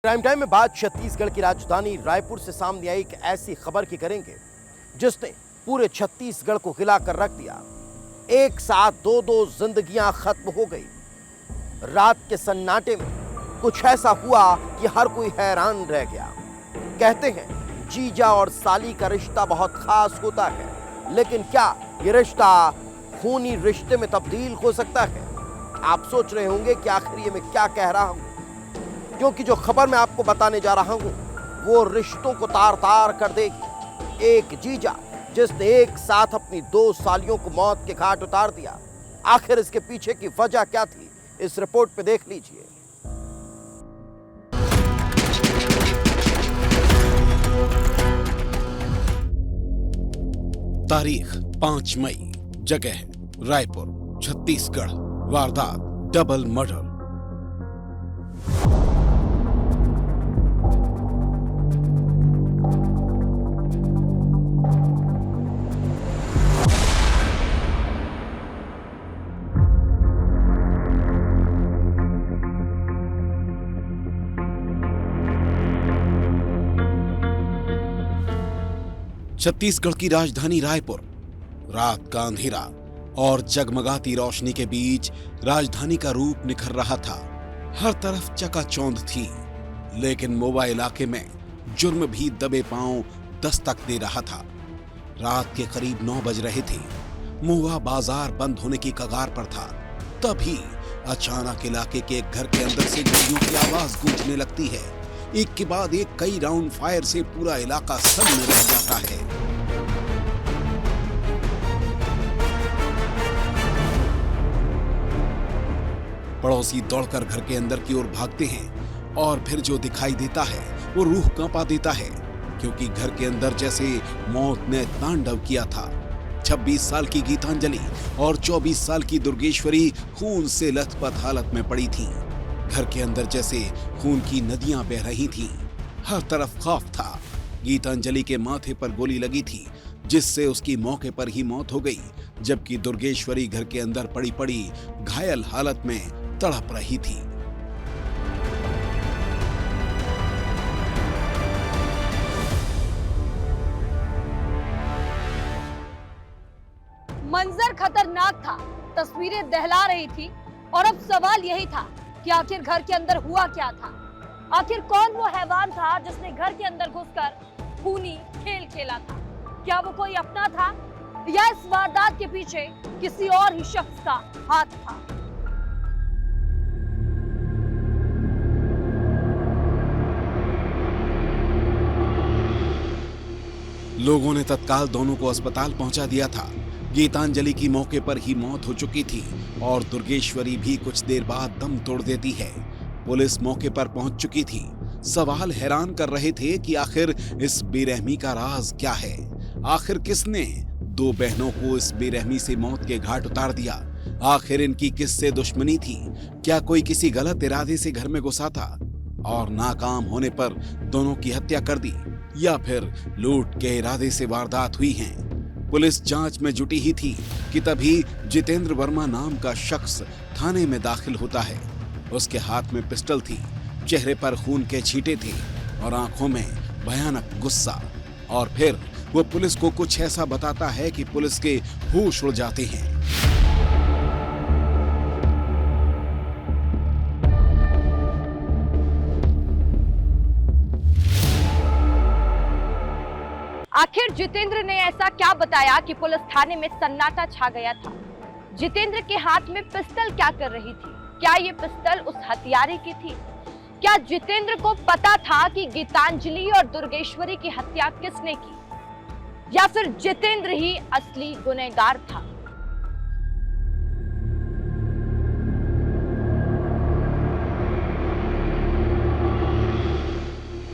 Prime time में बात छत्तीसगढ़ की राजधानी रायपुर से सामने आई एक ऐसी खबर की करेंगे जिसने पूरे छत्तीसगढ़ को हिला कर रख दिया। एक साथ दो दो जिंदगियां खत्म हो गई। रात के सन्नाटे में कुछ ऐसा हुआ कि हर कोई हैरान रह गया। कहते हैं जीजा और साली का रिश्ता बहुत खास होता है, लेकिन क्या ये रिश्ता खूनी रिश्ते में तब्दील हो सकता है? आप सोच रहे होंगे कि आखिर ये मैं क्या कह रहा हूं, क्योंकि जो खबर मैं आपको बताने जा रहा हूं वो रिश्तों को तार तार कर देगी। एक जीजा जिसने एक साथ अपनी दो सालियों को मौत के घाट उतार दिया, आखिर इसके पीछे की वजह क्या थी, इस रिपोर्ट पे देख लीजिए। तारीख 5 मई, जगह रायपुर, छत्तीसगढ़। वारदात डबल मर्डर। छत्तीसगढ़ की राजधानी रायपुर। रात का अंधेरा और जगमगाती रोशनी के बीच राजधानी का रूप निखर रहा था। हर तरफ चकाचौंध थी, लेकिन मोवा इलाके में जुर्म भी दबे पांव दस्तक दे रहा था। रात के करीब 9 बज रहे थे। मोवा बाजार बंद होने की कगार पर था। तभी अचानक इलाके के एक घर के अंदर से गोलियों की आवाज गूंजने लगती है। एक के बाद एक कई राउंड फायर से पूरा इलाका सन्न रह जाता है। पड़ोसी दौड़कर घर के अंदर की ओर भागते हैं और फिर जो दिखाई देता है वो रूह कांपा देता है, क्योंकि घर के अंदर जैसे मौत ने तांडव किया था। 26 साल की गीतांजलि और 24 साल की दुर्गेश्वरी खून से लथपथ हालत में पड़ी थी। घर के अंदर जैसे खून की नदियां बह रही थीं। हर तरफ खौफ था। गीतांजलि के माथे पर गोली लगी थी, जिससे उसकी मौके पर ही मौत हो गई, जबकि दुर्गेश्वरी घर के अंदर पड़ी पड़ी घायल हालत में तड़प रही थी। मंजर खतरनाक था, तस्वीरें दहला रही थी और अब सवाल यही था कि आखिर घर के अंदर हुआ क्या था। आखिर कौन वो हैवान था जिसने घर के अंदर घुसकर खूनी खेल खेला था? क्या वो कोई अपना था या इस वारदात के पीछे किसी और ही शख्स का हाथ था? लोगों ने तत्काल दोनों को अस्पताल पहुंचा दिया था। गीतांजलि की मौके पर ही मौत हो चुकी थी और दुर्गेश्वरी भी कुछ देर बाद दम तोड़ देती है। पुलिस मौके पर पहुंच चुकी थी। सवाल हैरान कर रहे थे कि आखिर इस बेरहमी का राज क्या है। आखिर किसने दो बहनों को इस बेरहमी से मौत के घाट उतार दिया? आखिर इनकी किससे दुश्मनी थी? क्या कोई किसी गलत इरादे से घर में घुसा था और नाकाम होने पर दोनों की हत्या कर दी, या फिर लूट के इरादे से वारदात हुई है? पुलिस जांच में जुटी ही थी कि तभी जितेंद्र वर्मा नाम का शख्स थाने में दाखिल होता है। उसके हाथ में पिस्टल थी, चेहरे पर खून के छींटे थे और आंखों में भयानक गुस्सा। और फिर वो पुलिस को कुछ ऐसा बताता है कि पुलिस के होश उड़ जाते हैं। आखिर जितेंद्र ने ऐसा क्या बताया कि पुलिस थाने में सन्नाटा छा गया था? जितेंद्र के हाथ में पिस्टल क्या कर रही थी? क्या ये पिस्टल उस हत्यारे की थी? क्या जितेंद्र को पता था कि गीतांजलि और दुर्गेश्वरी की हत्या किसने की, या फिर जितेंद्र ही असली गुनहगार था?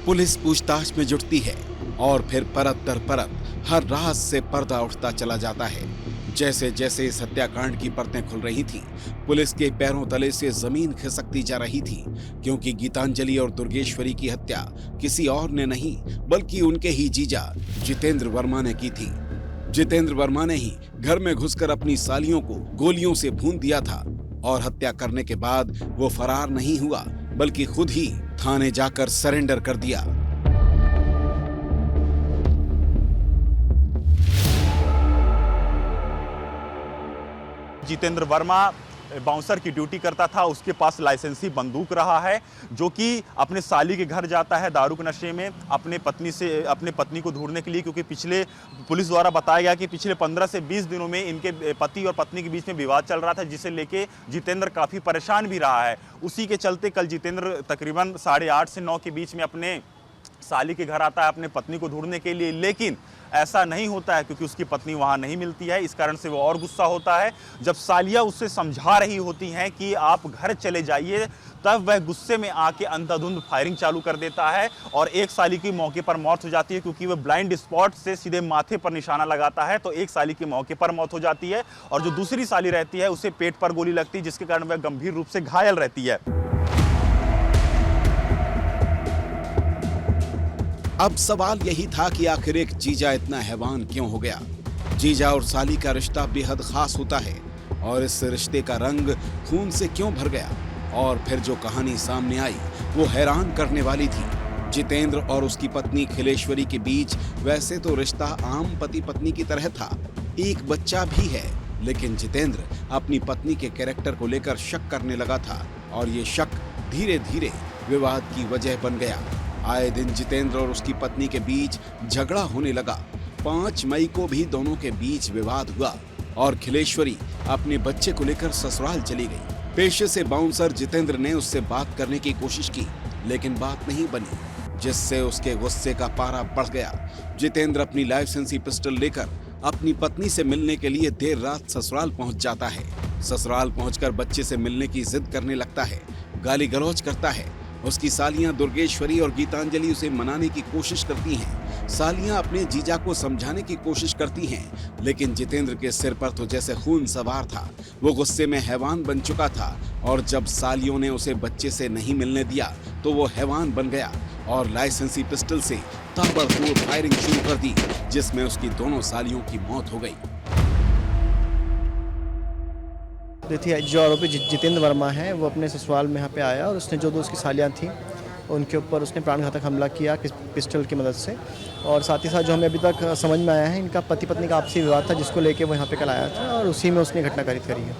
पुलिस पूछताछ में जुटती है और फिर परत दर परत हर राज से पर्दा उठता चला जाता है। जैसे जैसे इस हत्याकांड की परतें खुल रही थी, पुलिस के पैरों तले से जमीन खिसकती जा रही थी, क्योंकि गीतांजलि और दुर्गेश्वरी की हत्या किसी और ने नहीं बल्कि उनके ही जीजा जितेंद्र वर्मा ने की थी। जितेंद्र वर्मा ने ही घर में घुसकर अपनी सालियों को गोलियों से भून दिया था और हत्या करने के बाद वो फरार नहीं हुआ बल्कि खुद ही थाने जाकर सरेंडर कर दिया। जितेंद्र वर्मा बाउंसर की ड्यूटी करता था, उसके पास लाइसेंसी बंदूक रहा है, जो कि अपने साली के घर जाता है दारू के नशे में अपने पत्नी को ढूंढने के लिए, क्योंकि पिछले पुलिस द्वारा बताया गया कि पिछले 15 से 20 दिनों में इनके पति और पत्नी के बीच में विवाद चल रहा था, जिसे लेके जितेंद्र काफ़ी परेशान भी रहा है। उसी के चलते कल जितेंद्र तकरीबन 8:30 से 9 के बीच में अपने साली के घर आता है अपने पत्नी को ढूंढने के लिए, लेकिन ऐसा नहीं होता है क्योंकि उसकी पत्नी वहां नहीं मिलती है। इस कारण से वो और गुस्सा होता है। जब सालिया उससे समझा रही होती हैं कि आप घर चले जाइए, तब वह गुस्से में आके अंधाधुंध फायरिंग चालू कर देता है और एक साली की मौके पर मौत हो जाती है, क्योंकि वह ब्लाइंड स्पॉट से सीधे माथे पर निशाना लगाता है। तो एक साली की मौके पर मौत हो जाती है और जो दूसरी साली रहती है उसे पेट पर गोली लगती है, जिसके कारण वह गंभीर रूप से घायल रहती है। अब सवाल यही था कि आखिर एक जीजा इतना हैवान क्यों हो गया। जीजा और साली का रिश्ता बेहद खास होता है और इस रिश्ते का रंग खून से क्यों भर गया। और फिर जो कहानी सामने आई वो हैरान करने वाली थी। जितेंद्र और उसकी पत्नी खिलेश्वरी के बीच वैसे तो रिश्ता आम पति पत्नी की तरह था, एक बच्चा भी है, लेकिन जितेंद्र अपनी पत्नी के कैरेक्टर को लेकर शक करने लगा था और ये शक धीरे धीरे विवाद की वजह बन गया। आए दिन जितेंद्र और उसकी पत्नी के बीच झगड़ा होने लगा। 5 मई को भी दोनों के बीच विवाद हुआ और खिलेश्वरी अपने बच्चे को लेकर ससुराल चली गई। पेशे से बाउंसर जितेंद्र ने उससे बात करने की कोशिश की, लेकिन बात नहीं बनी, जिससे उसके गुस्से का पारा बढ़ गया। जितेंद्र अपनी लाइसेंसी पिस्टल लेकर अपनी पत्नी से मिलने के लिए देर रात ससुराल पहुंच जाता है। ससुराल पहुंचकर बच्चे से मिलने की जिद करने लगता है, गाली गलौज करता है। उसकी सालियां दुर्गेश्वरी और गीतांजलि उसे मनाने की कोशिश करती हैं। सालियां अपने जीजा को समझाने की कोशिश करती हैं, लेकिन जितेंद्र के सिर पर तो जैसे खून सवार था। वो गुस्से में हैवान बन चुका था और जब सालियों ने उसे बच्चे से नहीं मिलने दिया तो वो हैवान बन गया और लाइसेंसी पिस्टल से ताबड़तोड़ फायरिंग शुरू कर दी, जिसमें उसकी दोनों सालियों की मौत हो गई। देखिए, जो आरोपी जितेंद्र वर्मा है वो अपने ससुराल में यहाँ पे आया और उसने जो 2 उसकी सालियाँ थीं उनके ऊपर उसने प्राणघातक हमला किया पिस्टल की मदद से। और साथ ही साथ जो हमें अभी तक समझ में आया है, इनका पति पत्नी का आपसी विवाद था, जिसको लेके वो यहाँ पे कल आया था और उसी में उसने घटना कारित करी है।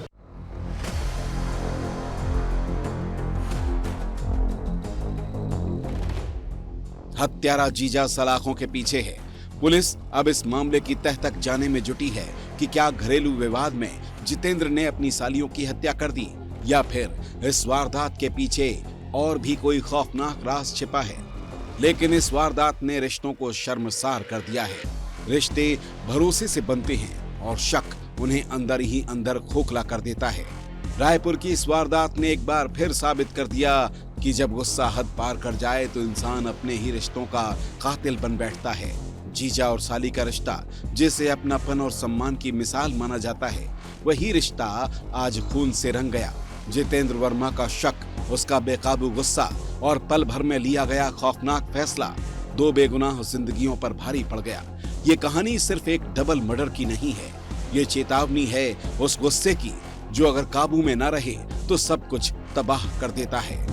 हत्यारा जीजा सलाखों के पीछे है। पुलिस अब इस मामले की तह तक जाने में जुटी है कि क्या घरेलू विवाद में जितेंद्र ने अपनी सालियों की हत्या कर दी या फिर इस वारदात के पीछे और भी कोई खौफनाक राज छिपा है। लेकिन इस वारदात ने रिश्तों को शर्मसार कर दिया है। रिश्ते भरोसे से बनते हैं और शक उन्हें अंदर ही अंदर खोखला कर देता है। रायपुर की इस वारदात ने एक बार फिर साबित कर दिया कि जब गुस्सा हद पार कर जाए तो इंसान अपने ही रिश्तों का कातिल बन बैठता है। जीजा और साली का रिश्ता, जिसे अपनापन और सम्मान की मिसाल माना जाता है, वही रिश्ता आज खून से रंग गया। जितेंद्र वर्मा का शक, उसका बेकाबू गुस्सा और पल भर में लिया गया खौफनाक फैसला 2 बेगुनाह जिंदगियों पर भारी पड़ गया। ये कहानी सिर्फ एक डबल मर्डर की नहीं है, ये चेतावनी है उस गुस्से की जो अगर काबू में न रहे तो सब कुछ तबाह कर देता है।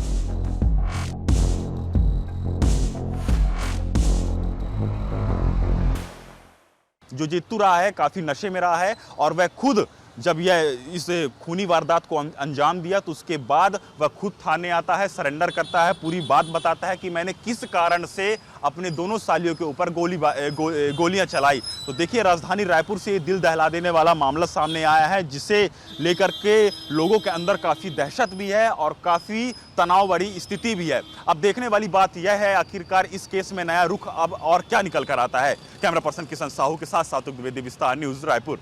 जो जीतू रहा है काफी नशे में रहा है और वह खुद जब यह इस खूनी वारदात को अंजाम दिया तो उसके बाद वह खुद थाने आता है, सरेंडर करता है, पूरी बात बताता है कि मैंने किस कारण से अपने दोनों सालियों के ऊपर गोलियां चलाई। तो देखिए, राजधानी रायपुर से ये दिल दहला देने वाला मामला सामने आया है, जिसे लेकर के लोगों के अंदर काफ़ी दहशत भी है और काफ़ी तनाव भरी स्थिति भी है। अब देखने वाली बात यह है आखिरकार इस केस में नया रुख अब और क्या निकल कर आता है। कैमरा पर्सन किशन साहू के साथ सातुक द्विवेदी, विस्तार न्यूज़, रायपुर।